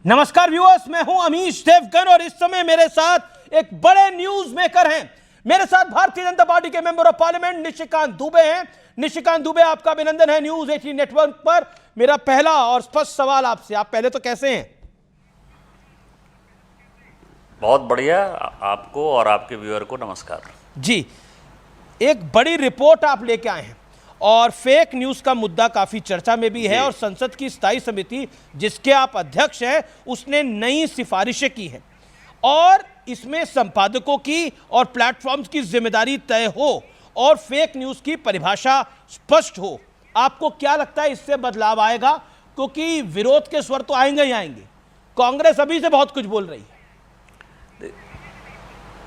नमस्कार व्यूअर्स, मैं हूं अमीश देवगन और इस समय मेरे साथ एक बड़े न्यूज मेकर हैं। मेरे साथ भारतीय जनता पार्टी के member of parliament Nishikant Dubey हैं। निशिकांत दुबे, आपका अभिनंदन है न्यूज 18 नेटवर्क पर। मेरा पहला और स्पष्ट सवाल आपसे, आप पहले तो कैसे हैं? बहुत बढ़िया। आपको और आपके व्यूअर को नमस्कार जी। एक बड़ी रिपोर्ट आप लेके आए हैं और फेक न्यूज का मुद्दा काफी चर्चा में भी है और संसद की स्थायी समिति जिसके आप अध्यक्ष हैं उसने नई सिफारिशें की हैं और इसमें संपादकों की और प्लेटफॉर्म्स की जिम्मेदारी तय हो और फेक न्यूज की परिभाषा स्पष्ट हो। आपको क्या लगता है इससे बदलाव आएगा? क्योंकि विरोध के स्वर तो आएंगे ही आएंगे। कांग्रेस अभी से बहुत कुछ बोल रही है।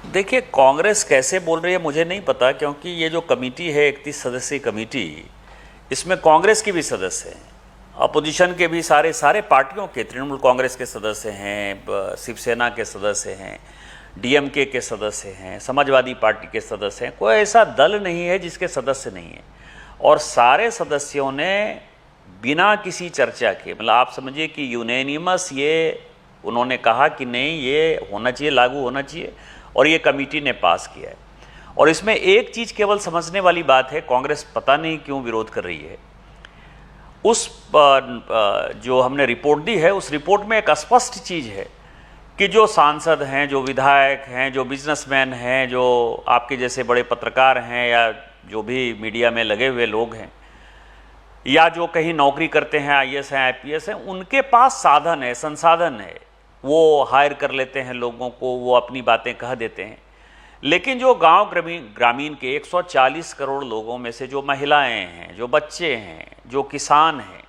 देखिए, कांग्रेस कैसे बोल रही है मुझे नहीं पता, क्योंकि ये जो कमेटी है 31 सदस्यीय कमेटी, इसमें कांग्रेस के भी सदस्य हैं, अपोजिशन के भी सारे पार्टियों के, तृणमूल कांग्रेस के सदस्य हैं, शिवसेना के सदस्य हैं, डीएमके के सदस्य हैं, समाजवादी पार्टी के सदस्य हैं। कोई ऐसा दल नहीं है जिसके सदस्य नहीं है। और सारे सदस्यों ने बिना किसी चर्चा के, मतलब आप समझिए कि यूनैनिमस ये उन्होंने कहा कि नहीं, ये होना चाहिए, लागू होना चाहिए, और ये कमेटी ने पास किया है। और इसमें एक चीज़ केवल समझने वाली बात है, कांग्रेस पता नहीं क्यों विरोध कर रही है। उस जो हमने रिपोर्ट दी है, उस रिपोर्ट में एक स्पष्ट चीज़ है कि जो सांसद हैं, जो विधायक हैं, जो बिजनेसमैन हैं, जो आपके जैसे बड़े पत्रकार हैं, या जो भी मीडिया में लगे हुए लोग हैं, या जो कहीं नौकरी करते हैं, आईएएस हैं, आईपीएस हैं, उनके पास साधन है, संसाधन है, वो हायर कर लेते हैं लोगों को, वो अपनी बातें कह देते हैं। लेकिन जो गांव ग्रामीण के 140 करोड़ लोगों में से जो महिलाएं हैं, जो बच्चे हैं, जो किसान हैं,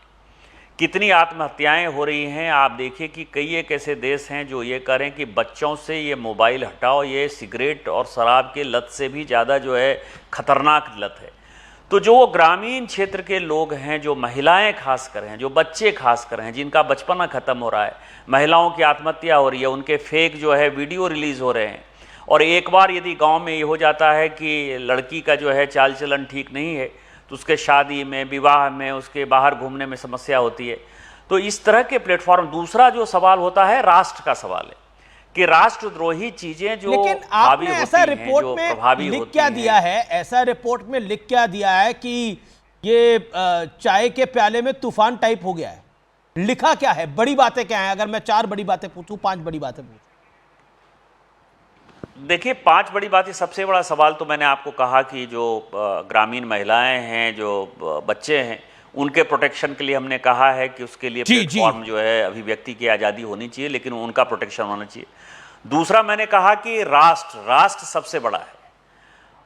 कितनी आत्महत्याएं हो रही हैं। आप देखिए कि कई एक ऐसे देश हैं जो ये करें कि बच्चों से ये मोबाइल हटाओ, ये सिगरेट और शराब के लत से भी ज़्यादा जो है खतरनाक लत है। तो जो ग्रामीण क्षेत्र के लोग हैं, जो महिलाएं खासकर हैं, जो बच्चे खासकर हैं, जिनका बचपना खत्म हो रहा है, महिलाओं की आत्महत्या हो रही है, उनके फेक जो है वीडियो रिलीज़ हो रहे हैं। और एक बार यदि गांव में ये हो जाता है कि लड़की का जो है चाल चलन ठीक नहीं है, तो उसके शादी में, विवाह में, उसके बाहर घूमने में समस्या होती है। तो इस तरह के प्लेटफॉर्म। दूसरा जो सवाल होता है, राष्ट्र का सवाल है कि राष्ट्रद्रोही चीजें जो आपने ऐसा रिपोर्ट में लिख क्या दिया है? ऐसा रिपोर्ट में लिख क्या दिया है कि ये चाय के प्याले में तूफान टाइप हो गया है? लिखा क्या है? बड़ी बातें क्या हैं? अगर मैं 4 बड़ी बातें पूछूं, 5 बड़ी बातें पूछूं। देखिए, 5 बड़ी बातें। सबसे बड़ा सवाल तो मैंने आपको कहा कि जो ग्रामीण महिलाएं हैं, जो बच्चे हैं, उनके प्रोटेक्शन के लिए हमने कहा है कि उसके लिए प्लेटफॉर्म जो है, अभिव्यक्ति की आज़ादी होनी चाहिए, लेकिन उनका प्रोटेक्शन होना चाहिए। दूसरा मैंने कहा कि राष्ट्र सबसे बड़ा है।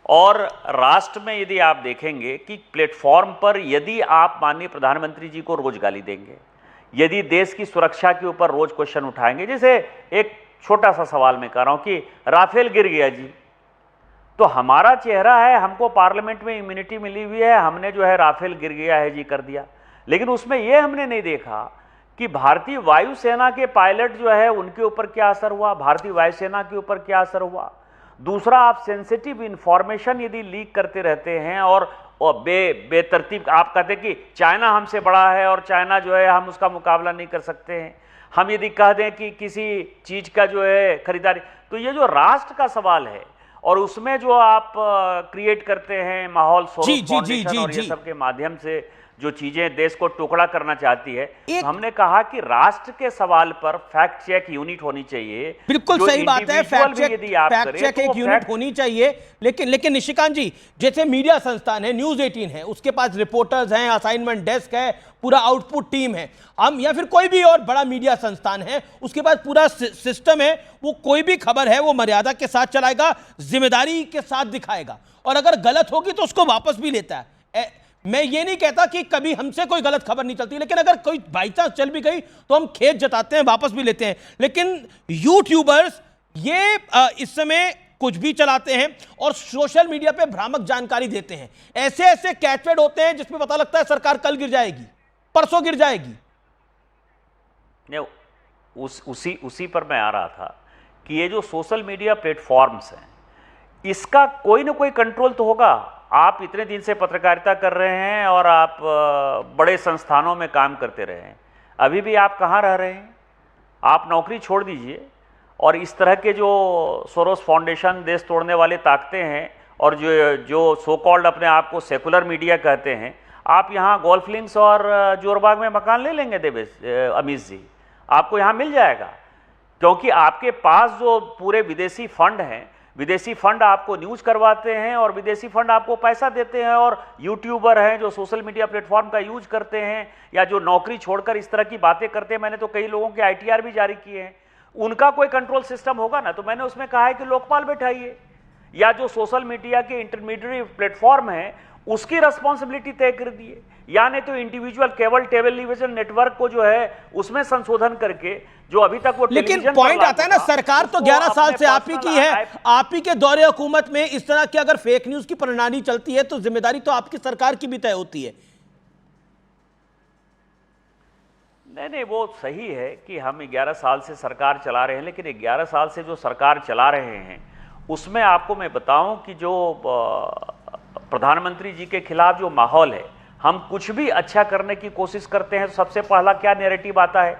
और राष्ट्र में यदि आप देखेंगे कि प्लेटफॉर्म पर यदि आप माननीय प्रधानमंत्री जी को रोज गाली देंगे, यदि देश की सुरक्षा के ऊपर रोज क्वेश्चन उठाएंगे, जैसे एक छोटा सा सवाल मैं कर रहा हूं कि राफेल गिर गया जी, तो हमारा चेहरा है, हमको पार्लियामेंट में इम्यूनिटी मिली हुई है, हमने जो है राफेल गिर गया है जी कर दिया। लेकिन उसमें यह हमने नहीं देखा कि भारतीय वायुसेना के पायलट जो है उनके ऊपर क्या असर हुआ, भारतीय वायुसेना के ऊपर क्या असर हुआ। दूसरा, आप सेंसिटिव इंफॉर्मेशन यदि लीक करते रहते हैं और बेतरतीब आप कहते कि चाइना हमसे बड़ा है और चाइना जो है हम उसका मुकाबला नहीं कर सकते हैं, हम यदि कह दें कि किसी चीज का जो है खरीदारी, तो ये जो राष्ट्र का सवाल है और उसमें जो आप क्रिएट करते हैं माहौल, सोरोस फाउंडेशन और ये सब के माध्यम से जो चीजें देश को टुकड़ा करना चाहती है, तो हमने कहा कि राष्ट्र के सवाल पर फैक्ट चेक यूनिट होनी चाहिए। बिल्कुल सही बात है, फैक्ट चेक एक यूनिट होनी चाहिए। लेकिन निशिकांत जी, जैसे मीडिया संस्थान है, न्यूज 18 है, उसके पास रिपोर्टर्स हैं, असाइनमेंट डेस्क है, पूरा आउटपुट टीम है। हम या फिर कोई भी और बड़ा मीडिया संस्थान है, उसके पास पूरा सिस्टम है, वो कोई भी खबर है वो मर्यादा के साथ चलाएगा, जिम्मेदारी के साथ दिखाएगा, और अगर गलत होगी तो उसको वापस भी लेता है। मैं ये नहीं कहता कि कभी हमसे कोई गलत खबर नहीं चलती, लेकिन अगर कोई बाई चांस चल भी गई तो हम खेद जताते हैं, वापस भी लेते हैं। लेकिन यूट्यूबर्स ये इस समय कुछ भी चलाते हैं और सोशल मीडिया पे भ्रामक जानकारी देते हैं। ऐसे ऐसे कैचवर्ड होते हैं जिसमें पता लगता है सरकार कल गिर जाएगी, परसों गिर जाएगी। उसी पर मैं आ रहा था कि ये जो सोशल मीडिया प्लेटफॉर्म्स हैं, इसका कोई ना कोई कंट्रोल तो होगा। आप इतने दिन से पत्रकारिता कर रहे हैं और आप बड़े संस्थानों में काम करते रहे हैं, अभी भी आप कहाँ रह रहे हैं? आप नौकरी छोड़ दीजिए और इस तरह के जो सोरोस फाउंडेशन, देश तोड़ने वाले ताकतें हैं और जो सो कॉल्ड अपने आप को सेकुलर मीडिया कहते हैं, आप यहाँ गोल्फ लिंक्स और जोरबाग में मकान ले लेंगे अमीश जी, आपको यहाँ मिल जाएगा। क्योंकि आपके पास जो पूरे विदेशी फंड हैं, विदेशी फंड आपको न्यूज करवाते हैं और विदेशी फंड आपको पैसा देते हैं, और यूट्यूबर हैं जो सोशल मीडिया प्लेटफॉर्म का यूज करते हैं या जो नौकरी छोड़कर इस तरह की बातें करते हैं, मैंने तो कई लोगों के ITR भी जारी किए हैं, उनका कोई कंट्रोल सिस्टम होगा ना। तो मैंने उसमें कहा है कि लोकपाल बैठाइए, या जो सोशल मीडिया के इंटरमीडिएट प्लेटफॉर्म है उसकी रेस्पॉन्सिबिलिटी तय कर दिए, या नहीं तो इंडिविजुअल केबल टेलीविजन नेटवर्क को जो है उसमें संशोधन करके जो अभी तक वो, लेकिन पॉइंट आता है ना, सरकार तो 11 साल से आप ही की है, आप ही के दौरे हुकूमत में इस तरह की अगर फेक न्यूज की प्रणाली चलती है तो जिम्मेदारी तो आपकी सरकार की भी तय होती है। नहीं, वो सही है कि हम 11 साल से सरकार चला रहे हैं, लेकिन 11 साल से जो सरकार चला रहे हैं उसमें आपको मैं बताऊं कि जो प्रधानमंत्री जी के खिलाफ जो माहौल है, हम कुछ भी अच्छा करने की कोशिश करते हैं तो सबसे पहला क्या नैरेटिव आता है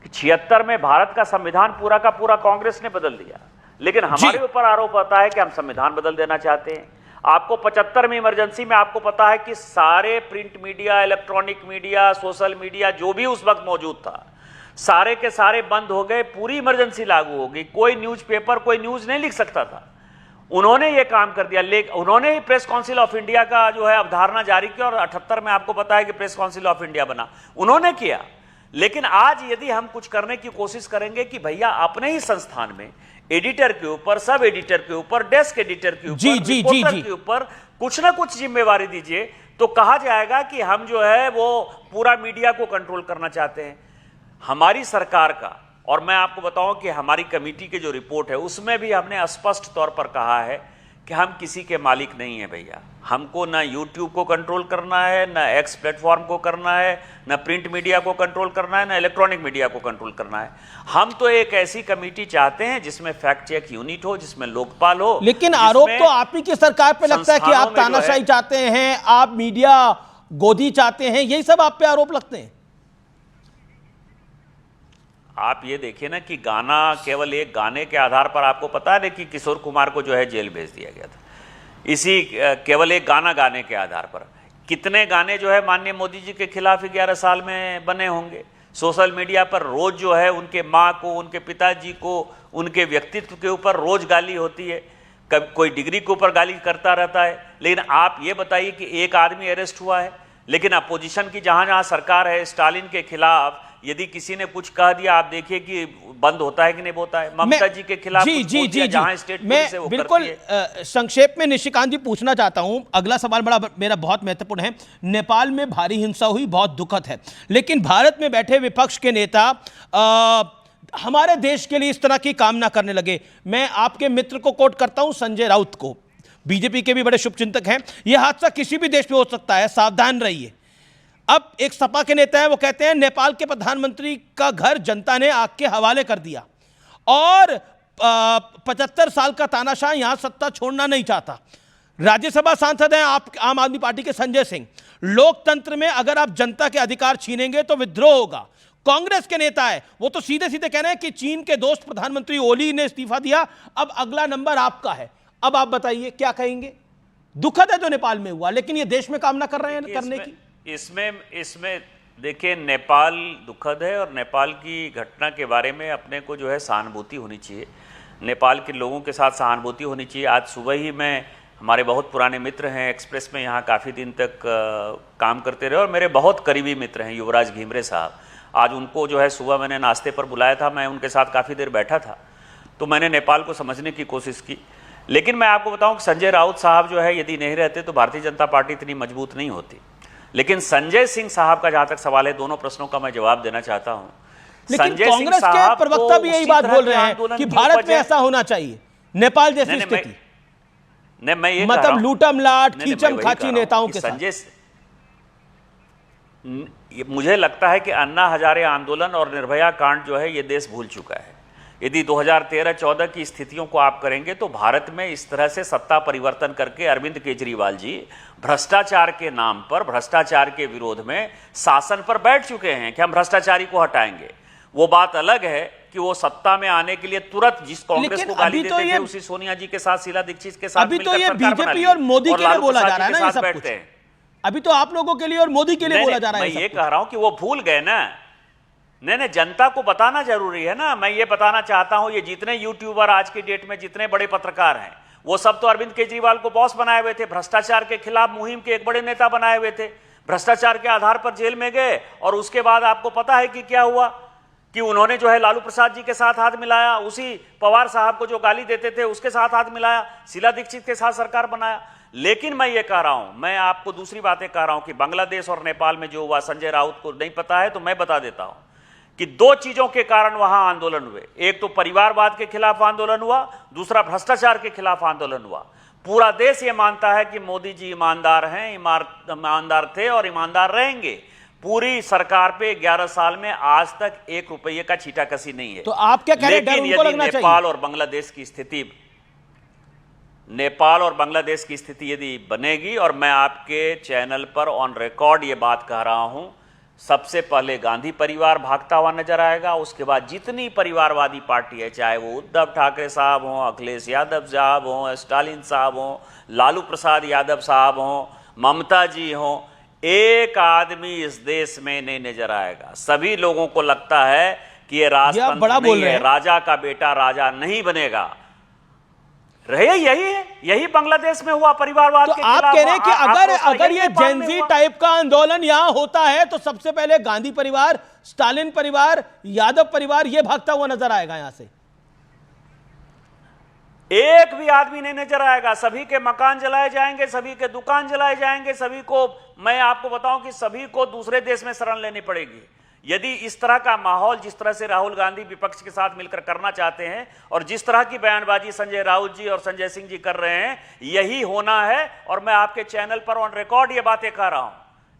कि 76 में भारत का संविधान पूरा का पूरा कांग्रेस ने बदल दिया, लेकिन हमारे ऊपर आरोप आता है कि हम संविधान बदल देना चाहते हैं। आपको 75 में इमरजेंसी में आपको पता है कि सारे print media, electronic media, social media जो भी उस वक्त मौजूद था, सारे के सारे बंद हो गए, पूरी इमरजेंसी लागू हो गई, कोई न्यूज़पेपर, कोई न्यूज़ नहीं लिख सकता था। उन्होंने ये काम कर दिया, लेकिन उन्होंने ही प्रेस काउंसिल ऑफ इंडिया का जो है अवधारणा जारी किया और 78 में आपको पता है कि प्रेस काउंसिल ऑफ इंडिया बना, उन्होंने किया। लेकिन आज यदि हम कुछ करने की कोशिश करेंगे कि भैया अपने ही संस्थान में एडिटर के ऊपर, सब एडिटर के ऊपर, डेस्क एडिटर के ऊपर, रिपोर्टर के ऊपर कुछ ना कुछ जिम्मेवारी दीजिए, तो कहा जाएगा कि हम जो है वो पूरा मीडिया को कंट्रोल करना चाहते हैं। हमारी सरकार का, और मैं आपको बताऊं कि हमारी कमेटी की जो रिपोर्ट है उसमें भी हमने स्पष्ट तौर पर कहा है कि हम किसी के मालिक नहीं है भैया। हमको ना यूट्यूब को कंट्रोल करना है, ना एक्स प्लेटफॉर्म को करना है, ना प्रिंट मीडिया को कंट्रोल करना है, ना इलेक्ट्रॉनिक मीडिया को कंट्रोल करना है। हम तो एक ऐसी कमेटी चाहते हैं जिसमें फैक्ट चेक यूनिट हो, जिसमें लोकपाल हो। लेकिन आरोप तो आप ही की सरकार पे लगता है कि आप तानाशाही चाहते हैं, आप मीडिया गोदी चाहते हैं, यही सब आप पे आरोप लगते हैं। आप ये देखिए ना कि गाना, केवल एक गाने के आधार पर आपको पता है कि किशोर कुमार को जो है जेल भेज दिया गया था, इसी केवल एक गाना गाने के आधार पर। कितने गाने जो है माननीय मोदी जी के खिलाफ 11 साल में बने होंगे। सोशल मीडिया पर रोज जो है उनके माँ को, उनके पिताजी को, उनके व्यक्तित्व के ऊपर रोज गाली होती है, कभी कोई डिग्री के ऊपर गाली करता रहता है। लेकिन आप ये बताइए कि एक आदमी अरेस्ट हुआ है, लेकिन अपोजिशन की जहाँ जहाँ सरकार है, स्टालिन के खिलाफ यदि किसी ने कुछ कह दिया, आप देखिए कि बंद होता है कि नहीं होता है। ममता जी के खिलाफ जहां स्टेट पुलिस है वो बिल्कुल संक्षेप में निशिकांत जी पूछना चाहता हूं। अगला सवाल मेरा बहुत महत्वपूर्ण है। नेपाल में भारी हिंसा हुई, बहुत दुखद है, लेकिन भारत में बैठे विपक्ष के नेता हमारे देश के लिए इस तरह की काम ना करने लगे। मैं आपके मित्र को कोट करता हूं, संजय राउत को, बीजेपी के भी बड़े शुभचिंतक हैं। यह हादसा किसी भी देश में हो सकता है, सावधान रहिए। अब एक सपा के नेता है, वो कहते हैं नेपाल के प्रधानमंत्री का घर जनता ने आग के हवाले कर दिया और 75 साल का तानाशाह यहां सत्ता छोड़ना नहीं चाहता। राज्यसभा सांसद हैं आप आम आदमी पार्टी के संजय सिंह। लोकतंत्र में अगर आप जनता के अधिकार छीनेंगे तो विद्रोह होगा। कांग्रेस के नेता है, वो तो सीधे सीधे कह रहे हैं कि चीन के दोस्त प्रधानमंत्री ओली ने इस्तीफा दिया, अब अगला नंबर आपका है। अब आप बताइए क्या कहेंगे। दुखद है जो नेपाल में हुआ, लेकिन ये देश में काम ना कर रहे हैं करने की। इसमें देखिए, नेपाल दुखद है और नेपाल की घटना के बारे में अपने को जो है सहानुभूति होनी चाहिए, नेपाल के लोगों के साथ सहानुभूति होनी चाहिए। आज सुबह ही मैं, हमारे बहुत पुराने मित्र हैं, एक्सप्रेस में यहाँ काफ़ी दिन तक काम करते रहे और मेरे बहुत करीबी मित्र हैं युवराज घिमरे साहब। आज उनको जो है सुबह मैंने नाश्ते पर बुलाया था, मैं उनके साथ काफ़ी देर बैठा था, तो मैंने नेपाल को समझने की कोशिश की। लेकिन मैं आपको बताऊँ कि संजय राउत साहब जो है यदि नहीं रहते तो भारतीय जनता पार्टी इतनी मजबूत नहीं होती। लेकिन संजय सिंह साहब का जहां तक सवाल है, दोनों प्रस्नों का मैं जवाब देना चाहता हूं। लेकिन कांग्रेस के प्रवक्ता भी यही बात बोल रहे हैं कि भारत में ऐसा होना चाहिए, नेपाल जैसी स्थिति। मैं ये मतलब लूटम लाट, खींचम खाची नेताओं के साथ। मुझे लगता है कि अन्ना हजारे आंदोलन और निर्भया कांड जो है ये देश भूल चुका है। यदि 2013-14 की स्थितियों को आप करेंगे तो भारत में इस तरह से सत्ता परिवर्तन करके अरविंद केजरीवाल जी भ्रष्टाचार के नाम पर, भ्रष्टाचार के विरोध में शासन पर बैठ चुके हैं कि हम भ्रष्टाचारी को हटाएंगे। वो बात अलग है कि वो सत्ता में आने के लिए तुरंत जिस कांग्रेस को गाली देते थे उसी सोनिया जी के साथ, शीला दीक्षित के साथ अभी तो ये बीजेपी और मोदी के लिए बोला जा रहा है ना, ये सब कुछ अभी तो आप लोगों के लिए और मोदी के लिए बोला जा रहा है। मैं ये कह रहा हूं कि वो भूल गए ना। नहीं, जनता को बताना जरूरी है ना। मैं ये बताना चाहता हूं, ये जितने यूट्यूबर आज की डेट में, जितने बड़े पत्रकार हैं, वो सब तो अरविंद केजरीवाल को बॉस बनाए हुए थे, भ्रष्टाचार के खिलाफ मुहिम के एक बड़े नेता बनाए हुए थे, भ्रष्टाचार के आधार पर जेल में गए, और उसके बाद आपको पता है कि क्या हुआ, कि उन्होंने जो है लालू प्रसाद जी के साथ हाथ मिलाया, उसी पवार साहब को जो गाली देते थे उसके साथ हाथ मिलाया, शीला दीक्षित के साथ सरकार बनाया। लेकिन मैं ये कह रहा हूं, मैं आपको दूसरी बातें कह रहा हूं कि बांग्लादेश और नेपाल में जो हुआ, संजय राउत को नहीं पता है तो मैं बता देता हूं कि दो चीजों के कारण वहां आंदोलन हुए। एक तो परिवारवाद के खिलाफ आंदोलन हुआ, दूसरा भ्रष्टाचार के खिलाफ आंदोलन हुआ। पूरा देश ये मानता है कि मोदी जी ईमानदार हैं, ईमानदार थे और ईमानदार रहेंगे। पूरी सरकार पे 11 साल में आज तक 1 रुपये का छींटाकशी नहीं है। तो आप क्या कह रहे हैं, डर उनको लगना चाहिए? नेपाल और बांग्लादेश की स्थिति, नेपाल और बांग्लादेश की स्थिति यदि बनेगी, और मैं आपके चैनल पर ऑन रिकॉर्ड ये बात कह रहा हूं, सबसे पहले गांधी परिवार भागता हुआ नजर आएगा, उसके बाद जितनी परिवारवादी पार्टी है, चाहे वो उद्धव ठाकरे साहब हों, अखिलेश यादव साहब हों, स्टालिन साहब हों, लालू प्रसाद यादव साहब हों, ममता जी हों, एक आदमी इस देश में नहीं नजर आएगा। सभी लोगों को लगता है कि ये राजतंत्र नहीं है, राजा का बेटा राजा नहीं बनेगा। रहे यही है, यही बांग्लादेश में हुआ परिवारवाद तो के आप खिलाफ। कह रहे हैं कि अगर ये जेनजी टाइप का आंदोलन यहां होता है तो सबसे पहले गांधी परिवार, स्टालिन परिवार, यादव परिवार ये भागता हुआ नजर आएगा यहां से। एक भी आदमी नहीं नजर आएगा, सभी के मकान जलाए जाएंगे, सभी के दुकान जलाए जाएंगे, सभी को, मैं आपको बताऊं कि सभी को दूसरे देश में शरण लेनी पड़ेगी। यदि इस तरह का माहौल, जिस तरह से राहुल गांधी विपक्ष के साथ मिलकर करना चाहते हैं और जिस तरह की बयानबाजी संजय राउत जी और संजय सिंह जी कर रहे हैं, यही होना है। और मैं आपके चैनल पर ऑन रिकॉर्ड ये बातें कह रहा हूं,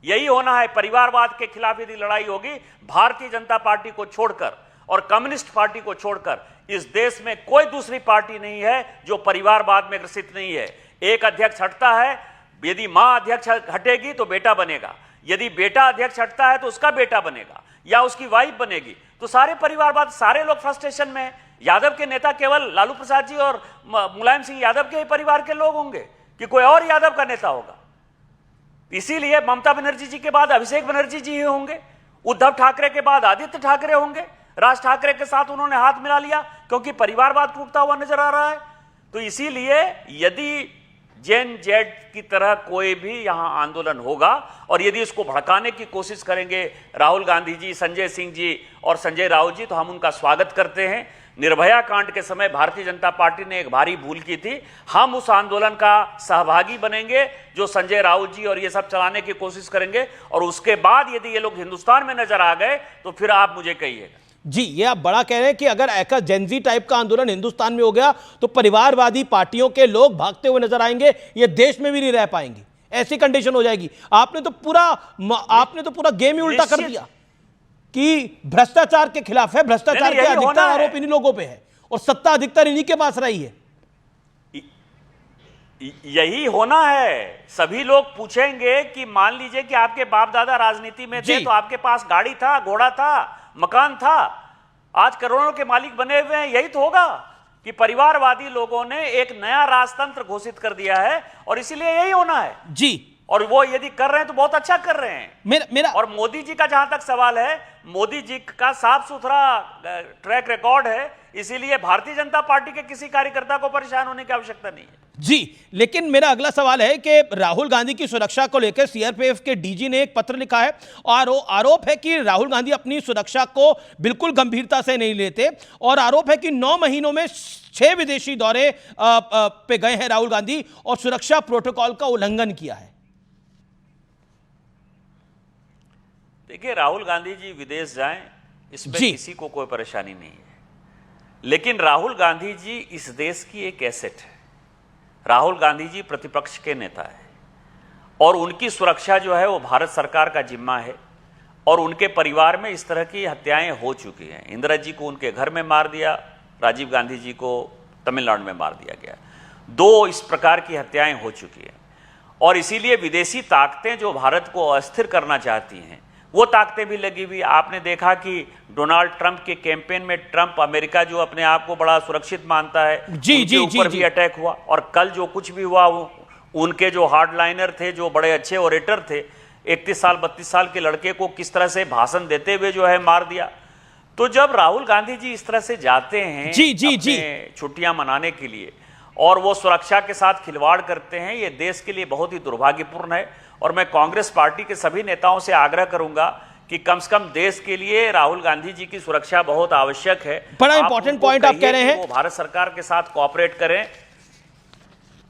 यही होना है। परिवारवाद के खिलाफ यदि लड़ाई होगी, भारतीय जनता पार्टी को छोड़कर और कम्युनिस्ट पार्टी को छोड़कर इस देश में कोई दूसरी पार्टी नहीं है जो परिवारवाद में ग्रसित नहीं है। एक अध्यक्ष हटता है, यदि मां अध्यक्ष हटेगी तो बेटा बनेगा, यदि बेटा अध्यक्ष हटता है तो उसका बेटा बनेगा या उसकी वाइफ बनेगी। तो सारे परिवारवाद, सारे लोग फ्रस्ट्रेशन में हैं। यादव के नेता केवल लालू प्रसाद जी और मुलायम सिंह यादव के ही परिवार के लोग होंगे कि कोई और यादव का नेता होगा? इसीलिए ममता बनर्जी जी के बाद अभिषेक बनर्जी जी ही होंगे, उद्धव ठाकरे के बाद आदित्य ठाकरे होंगे। राज ठाकरे के साथ उन्होंने हाथ मिला लिया क्योंकि परिवारवाद टूटता हुआ नजर आ रहा है। तो इसीलिए यदि जेन जेड की तरह कोई भी यहां आंदोलन होगा और यदि इसको भड़काने की कोशिश करेंगे राहुल गांधी जी, संजय सिंह जी और संजय राउत जी, तो हम उनका स्वागत करते हैं। निर्भया कांड के समय भारतीय जनता पार्टी ने एक भारी भूल की थी। हम उस आंदोलन का सहभागी बनेंगे जो संजय राउत जी और ये सब चलाने की कोशिश करेंगे, और उसके बाद यदि ये लोग हिंदुस्तान में नजर आ गए तो फिर आप मुझे कहिएगा। जी, ये आप बड़ा कह रहे हैं कि अगर ऐसा जेनजी टाइप का आंदोलन हिंदुस्तान में हो गया तो परिवारवादी पार्टियों के लोग भागते हुए नजर आएंगे, ये देश में भी नहीं रह पाएंगे, ऐसी कंडीशन हो जाएगी। आपने तो पूरा गेम ही उल्टा कर दिया कि भ्रष्टाचार के खिलाफ है, भ्रष्टाचार के अधिकतर आरोप इन्हीं लोगों पे है और सत्ता अधिकतर इन्हीं के पास रही है। यही होना है। सभी लोग पूछेंगे कि मान लीजिए कि आपके बाप दादा राजनीति में थे तो आपके पास गाड़ी था, घोड़ा था, मकान था, आज करोड़ों के मालिक बने हुए हैं। यही तो होगा कि परिवारवादी लोगों ने एक नया राजतंत्र घोषित कर दिया है और इसीलिए यही होना है जी। और वो यदि कर रहे हैं तो बहुत अच्छा कर रहे हैं। मेरा और मोदी जी का जहां तक सवाल है, मोदी जी का साफ सुथरा ट्रैक रिकॉर्ड है, इसीलिए भारतीय जनता पार्टी के किसी कार्यकर्ता को परेशान होने की आवश्यकता नहीं है जी। लेकिन मेरा अगला सवाल है कि राहुल गांधी की सुरक्षा को लेकर सीआरपीएफ के डीजी ने एक पत्र लिखा है और आरोप है कि राहुल गांधी अपनी सुरक्षा को बिल्कुल गंभीरता से नहीं लेते, और आरोप है कि 9 महीनों में 6 विदेशी दौरे पे गए हैं राहुल गांधी और सुरक्षा प्रोटोकॉल का उल्लंघन किया है। देखिए, राहुल गांधी जी विदेश जाएं, इसमें किसी को कोई परेशानी नहीं है, लेकिन राहुल गांधी जी इस देश की एक एसेट है। राहुल गांधी जी प्रतिपक्ष के नेता है और उनकी सुरक्षा जो है वो भारत सरकार का जिम्मा है। और उनके परिवार में इस तरह की हत्याएं हो चुकी हैं। इंदिरा जी को उनके घर में मार दिया, राजीव गांधी जी को तमिलनाडु में मार दिया गया। 2 इस प्रकार की हत्याएं हो चुकी हैं और इसीलिए विदेशी ताकतें जो भारत को अस्थिर करना चाहती हैं वो ताकतें भी लगी हुई। आपने देखा कि डोनाल्ड ट्रंप के कैंपेन में ट्रंप, अमेरिका जो अपने आप को बड़ा सुरक्षित मानता है, उनके ऊपर भी अटैक हुआ। और कल जो कुछ भी हुआ, उनके जो हार्डलाइनर थे, जो बड़े अच्छे ओरेटर थे, 31 साल 32 साल के लड़के को किस तरह से भाषण देते हुए जो है मार दिया। तो जब राहुल गांधी जी इस तरह से जाते हैं छुट्टियां मनाने के लिए और वो सुरक्षा के साथ खिलवाड़ करते हैं, ये देश के लिए बहुत ही दुर्भाग्यपूर्ण है। और मैं कांग्रेस पार्टी के सभी नेताओं से आग्रह करूंगा कि कम से कम देश के लिए राहुल गांधी जी की सुरक्षा बहुत आवश्यक है। बड़ा इंपॉर्टेंट पॉइंट आप कह रहे हैं, वो भारत सरकार के साथ कोऑपरेट करें।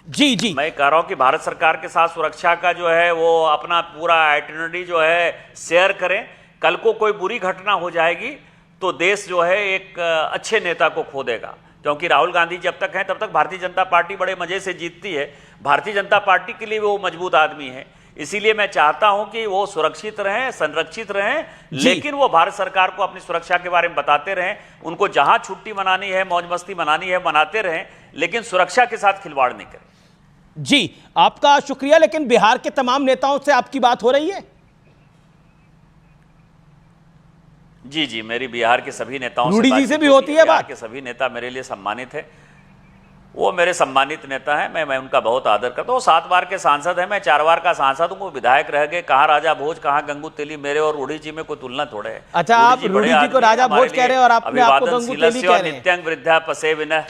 जी मैं कह रहा हूं कि भारत सरकार के साथ सुरक्षा का जो है वो अपना पूरा आइटिनरी जो है शेयर करें। कल को कोई बुरी घटना हो जाएगी तो देश जो है एक अच्छे नेता को खो देगा, क्योंकि राहुल गांधी जब तक हैं तब तक भारतीय जनता पार्टी बड़े मजे से जीतती है। भारतीय जनता पार्टी के लिए वो मजबूत आदमी है, इसीलिए मैं चाहता हूं कि वो सुरक्षित रहें, संरक्षित रहें, लेकिन वो भारत सरकार को अपनी सुरक्षा के बारे में बताते रहें। उनको जहां छुट्टी मनानी है, मौज मस्ती मनानी है, मनाते रहें, लेकिन सुरक्षा के साथ खिलवाड़ नहीं करें। जी, आपका शुक्रिया। लेकिन बिहार के तमाम नेताओं से आपकी बात हो रही है? जी, मेरी बिहार के सभी नेताओं रूडी जी से भी होती है बात? के सभी नेता मेरे लिए सम्मानित है, वो मेरे सम्मानित नेता हैं, मैं उनका बहुत आदर करता हूँ। 7 बार के सांसद हैं, मैं 4 बार का सांसद हूँ, वो विधायक रह गए। कहाँ राजा भोज, कहाँ गंगू तेली, मेरे और रूडी जी में कोई तुलना थोड़े है। अच्छा, आप रूडी जी को राजा भोज कह रहे हैं और अपने आप को गंगू तेली कह रहे हैं। नित्यं वृद्धा पसे विनः।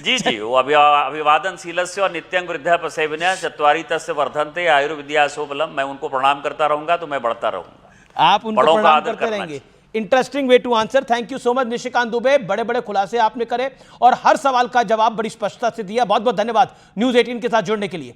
जी, वो अभिवादनशीलस्य और नित्यं वृद्धा पसे विनः चत्वारि तस्य वर्धन्ते आयुर्विद्या शोबलम। मैं उनको प्रणाम करता रहूंगा तो मैं बढ़ता रहूंगा। आप उनको प्रणाम करते रहेंगे। Interesting way to answer. Thank you so much Nishikant Dubey, बड़े बड़े खुलासे आपने करे और हर सवाल का जवाब बड़ी स्पष्टता से दिया। बहुत बहुत धन्यवाद न्यूज़ 18 के साथ जुड़ने के लिए।